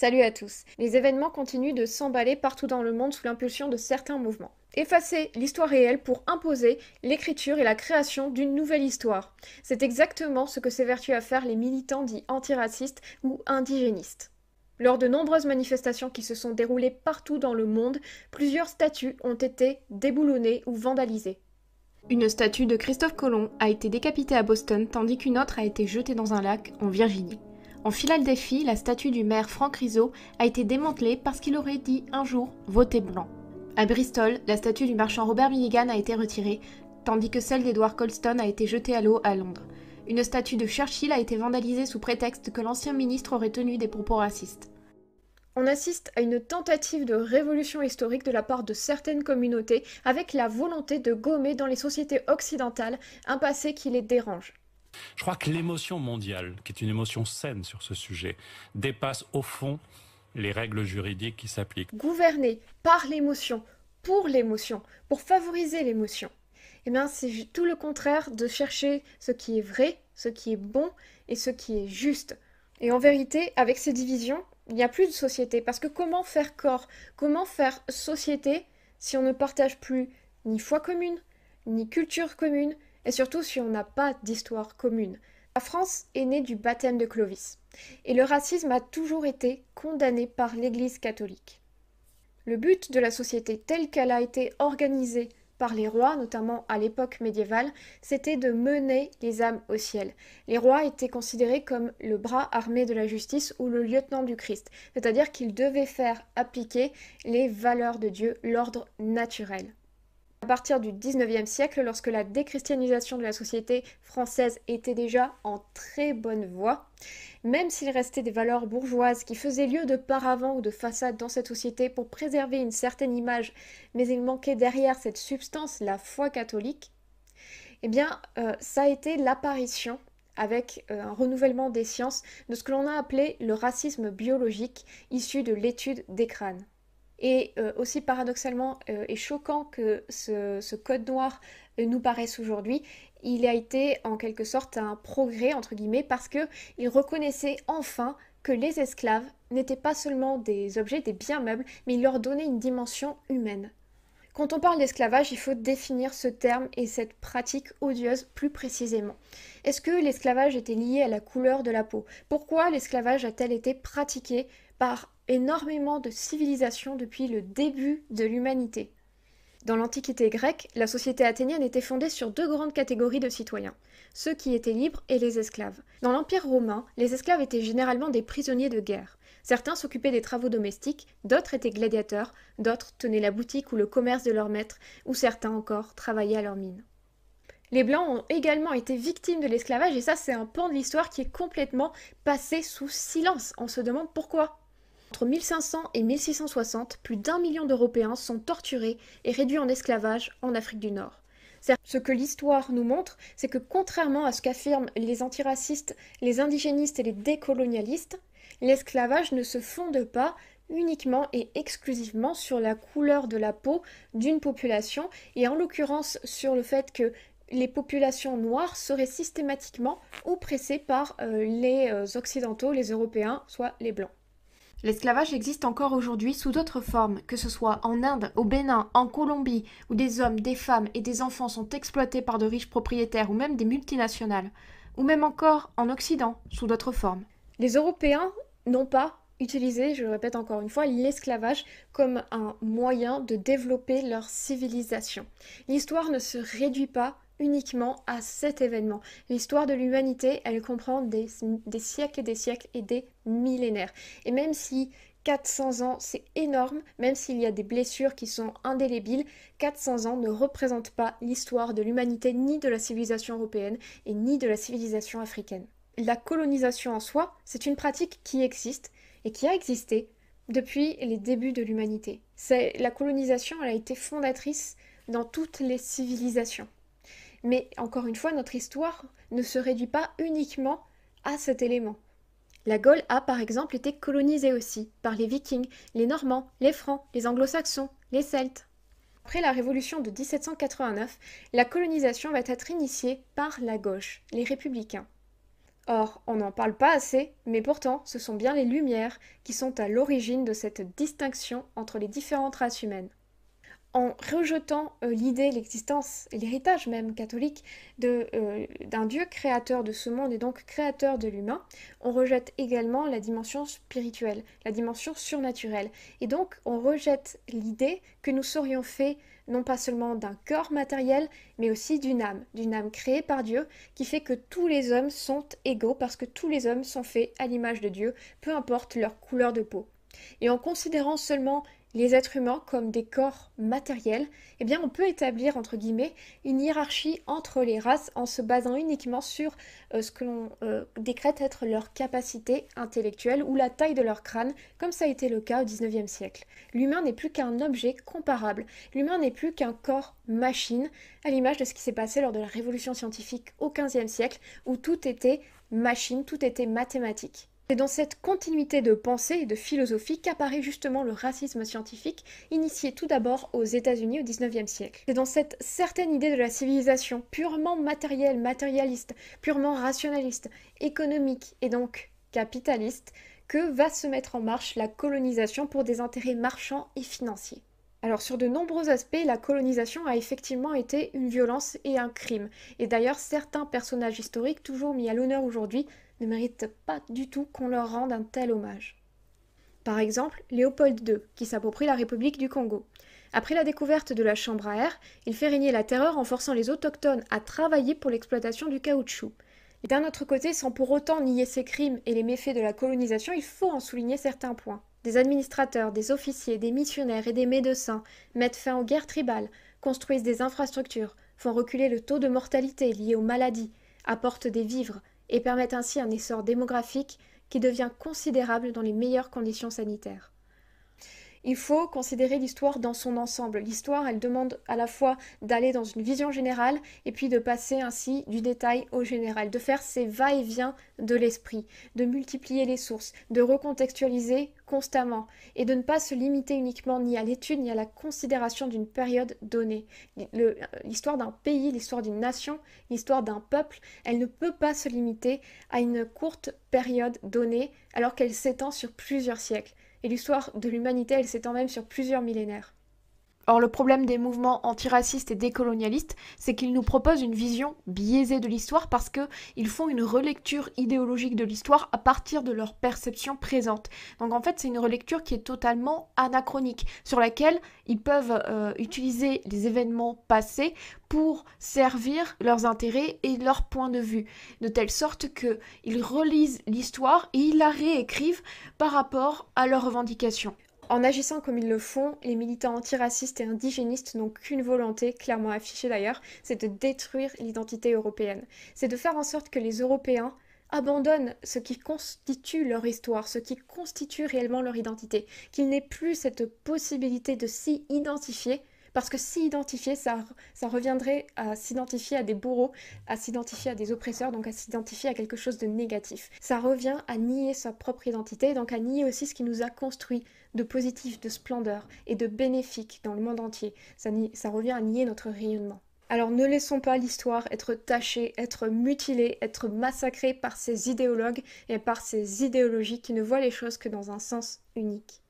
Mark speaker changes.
Speaker 1: Salut à tous. Les événements continuent de s'emballer partout dans le monde sous l'impulsion de certains mouvements. Effacer l'histoire réelle pour imposer l'écriture et la création d'une nouvelle histoire. C'est exactement ce que s'évertuent à faire les militants dits antiracistes ou indigénistes. Lors de nombreuses manifestations qui se sont déroulées partout dans le monde, plusieurs statues ont été déboulonnées ou vandalisées. Une statue de Christophe Colomb a été décapitée à Boston, tandis qu'une autre a été jetée dans un lac en Virginie. En Philadelphie, la statue du maire Frank Rizzo a été démantelée parce qu'il aurait dit un jour « voter blanc ». À Bristol, la statue du marchand Robert Milligan a été retirée, tandis que celle d'Edward Colston a été jetée à l'eau à Londres. Une statue de Churchill a été vandalisée sous prétexte que l'ancien ministre aurait tenu des propos racistes. On assiste à une tentative de révolution historique de la part de certaines communautés avec la volonté de gommer dans les sociétés occidentales un passé qui les dérange.
Speaker 2: Je crois que l'émotion mondiale, qui est une émotion saine sur ce sujet, dépasse au fond les règles juridiques qui s'appliquent.
Speaker 1: Gouverner par l'émotion, pour favoriser l'émotion. Eh bien, c'est tout le contraire de chercher ce qui est vrai, ce qui est bon et ce qui est juste. Et en vérité, avec ces divisions, il n'y a plus de société. Parce que comment faire corps, comment faire société si on ne partage plus ni foi commune, ni culture commune, et surtout si on n'a pas d'histoire commune. La France est née du baptême de Clovis, et le racisme a toujours été condamné par l'Église catholique. Le but de la société telle qu'elle a été organisée par les rois, notamment à l'époque médiévale, c'était de mener les âmes au ciel. Les rois étaient considérés comme le bras armé de la justice ou le lieutenant du Christ, c'est-à-dire qu'ils devaient faire appliquer les valeurs de Dieu, l'ordre naturel. À partir du XIXe siècle, lorsque la déchristianisation de la société française était déjà en très bonne voie, même s'il restait des valeurs bourgeoises qui faisaient lieu de paravent ou de façade dans cette société pour préserver une certaine image, mais il manquait derrière cette substance la foi catholique, eh bien, ça a été l'apparition avec un renouvellement des sciences de ce que l'on a appelé le racisme biologique issu de l'étude des crânes. Et aussi paradoxalement et choquant que ce code noir nous paraisse aujourd'hui, il a été en quelque sorte un progrès, entre guillemets, parce qu'il reconnaissait enfin que les esclaves n'étaient pas seulement des objets, des biens meubles, mais il leur donnait une dimension humaine. Quand on parle d'esclavage, il faut définir ce terme et cette pratique odieuse plus précisément. Est-ce que l'esclavage était lié à la couleur de la peau? Pourquoi l'esclavage a-t-il été pratiqué par énormément de civilisations depuis le début de l'humanité? Dans l'Antiquité grecque, la société athénienne était fondée sur deux grandes catégories de citoyens, ceux qui étaient libres et les esclaves. Dans l'Empire romain, les esclaves étaient généralement des prisonniers de guerre. Certains s'occupaient des travaux domestiques, d'autres étaient gladiateurs, d'autres tenaient la boutique ou le commerce de leur maître, ou certains encore travaillaient à leur mine. Les Blancs ont également été victimes de l'esclavage et ça c'est un pan de l'histoire qui est complètement passé sous silence. On se demande pourquoi. Entre 1500 et 1660, plus d'1 million d'Européens sont torturés et réduits en esclavage en Afrique du Nord. Ce que l'histoire nous montre, c'est que contrairement à ce qu'affirment les antiracistes, les indigénistes et les décolonialistes, l'esclavage ne se fonde pas uniquement et exclusivement sur la couleur de la peau d'une population et en l'occurrence sur le fait que les populations noires seraient systématiquement oppressées par les Occidentaux, les Européens, soit les Blancs. L'esclavage existe encore aujourd'hui sous d'autres formes, que ce soit en Inde, au Bénin, en Colombie, où des hommes, des femmes et des enfants sont exploités par de riches propriétaires ou même des multinationales, ou même encore en Occident, sous d'autres formes. Les Européens n'ont pas utilisé, je le répète encore une fois, l'esclavage comme un moyen de développer leur civilisation. L'histoire ne se réduit pas uniquement à cet événement. L'histoire de l'humanité, elle comprend des siècles et des millénaires. Et même si 400 ans, c'est énorme, même s'il y a des blessures qui sont indélébiles, 400 ans ne représentent pas l'histoire de l'humanité, ni de la civilisation européenne, et ni de la civilisation africaine. La colonisation en soi, c'est une pratique qui existe, et qui a existé depuis les débuts de l'humanité. La colonisation, elle a été fondatrice dans toutes les civilisations. Mais encore une fois, notre histoire ne se réduit pas uniquement à cet élément. La Gaule a par exemple été colonisée aussi par les Vikings, les Normands, les Francs, les Anglo-Saxons, les Celtes. Après la révolution de 1789, la colonisation va être initiée par la gauche, les républicains. Or, on n'en parle pas assez, mais pourtant, ce sont bien les Lumières qui sont à l'origine de cette distinction entre les différentes races humaines. En rejetant l'idée, l'existence et l'héritage même catholique d'un Dieu créateur de ce monde et donc créateur de l'humain, on rejette également la dimension spirituelle, la dimension surnaturelle. Et donc on rejette l'idée que nous serions faits non pas seulement d'un corps matériel, mais aussi d'une âme créée par Dieu, qui fait que tous les hommes sont égaux parce que tous les hommes sont faits à l'image de Dieu, peu importe leur couleur de peau. Et en considérant seulement les êtres humains comme des corps matériels, eh bien on peut établir entre guillemets une hiérarchie entre les races en se basant uniquement sur ce que l'on décrète être leur capacité intellectuelle ou la taille de leur crâne, comme ça a été le cas au XIXe siècle. L'humain n'est plus qu'un objet comparable, l'humain n'est plus qu'un corps machine, à l'image de ce qui s'est passé lors de la révolution scientifique au XVe siècle, où tout était machine, tout était mathématique. C'est dans cette continuité de pensée et de philosophie qu'apparaît justement le racisme scientifique, initié tout d'abord aux États-Unis au XIXe siècle. C'est dans cette certaine idée de la civilisation purement matérielle, matérialiste, purement rationaliste, économique et donc capitaliste, que va se mettre en marche la colonisation pour des intérêts marchands et financiers. Alors sur de nombreux aspects, la colonisation a effectivement été une violence et un crime. Et d'ailleurs, certains personnages historiques, toujours mis à l'honneur aujourd'hui, ne méritent pas du tout qu'on leur rende un tel hommage. Par exemple, Léopold II, qui s'approprie la République du Congo. Après la découverte de la chambre à air, il fait régner la terreur en forçant les autochtones à travailler pour l'exploitation du caoutchouc. Et d'un autre côté, sans pour autant nier ces crimes et les méfaits de la colonisation, il faut en souligner certains points. Des administrateurs, des officiers, des missionnaires et des médecins mettent fin aux guerres tribales, construisent des infrastructures, font reculer le taux de mortalité lié aux maladies, apportent des vivres et permettent ainsi un essor démographique qui devient considérable dans les meilleures conditions sanitaires. Il faut considérer l'histoire dans son ensemble. L'histoire, elle demande à la fois d'aller dans une vision générale et puis de passer ainsi du détail au général, de faire ces va-et-vient de l'esprit, de multiplier les sources, de recontextualiser constamment et de ne pas se limiter uniquement ni à l'étude ni à la considération d'une période donnée. L'histoire d'un pays, l'histoire d'une nation, l'histoire d'un peuple, elle ne peut pas se limiter à une courte période donnée alors qu'elle s'étend sur plusieurs siècles. Et l'histoire de l'humanité, elle s'étend même sur plusieurs millénaires. Or, le problème des mouvements antiracistes et décolonialistes, c'est qu'ils nous proposent une vision biaisée de l'histoire parce qu'ils font une relecture idéologique de l'histoire à partir de leur perception présente. Donc en fait, c'est une relecture qui est totalement anachronique, sur laquelle ils peuvent utiliser les événements passés pour servir leurs intérêts et leurs points de vue, de telle sorte qu'ils relisent l'histoire et ils la réécrivent par rapport à leurs revendications. En agissant comme ils le font, les militants antiracistes et indigénistes n'ont qu'une volonté, clairement affichée d'ailleurs, c'est de détruire l'identité européenne. C'est de faire en sorte que les Européens abandonnent ce qui constitue leur histoire, ce qui constitue réellement leur identité, qu'ils n'aient plus cette possibilité de s'y identifier, parce que s'y identifier, ça reviendrait à s'identifier à des bourreaux, à s'identifier à des oppresseurs, donc à s'identifier à quelque chose de négatif. Ça revient à nier sa propre identité, donc à nier aussi ce qui nous a construit de positif, de splendeur et de bénéfique dans le monde entier. Ça revient à nier notre rayonnement. Alors ne laissons pas l'histoire être tachée, être mutilée, être massacrée par ces idéologues et par ces idéologies qui ne voient les choses que dans un sens unique.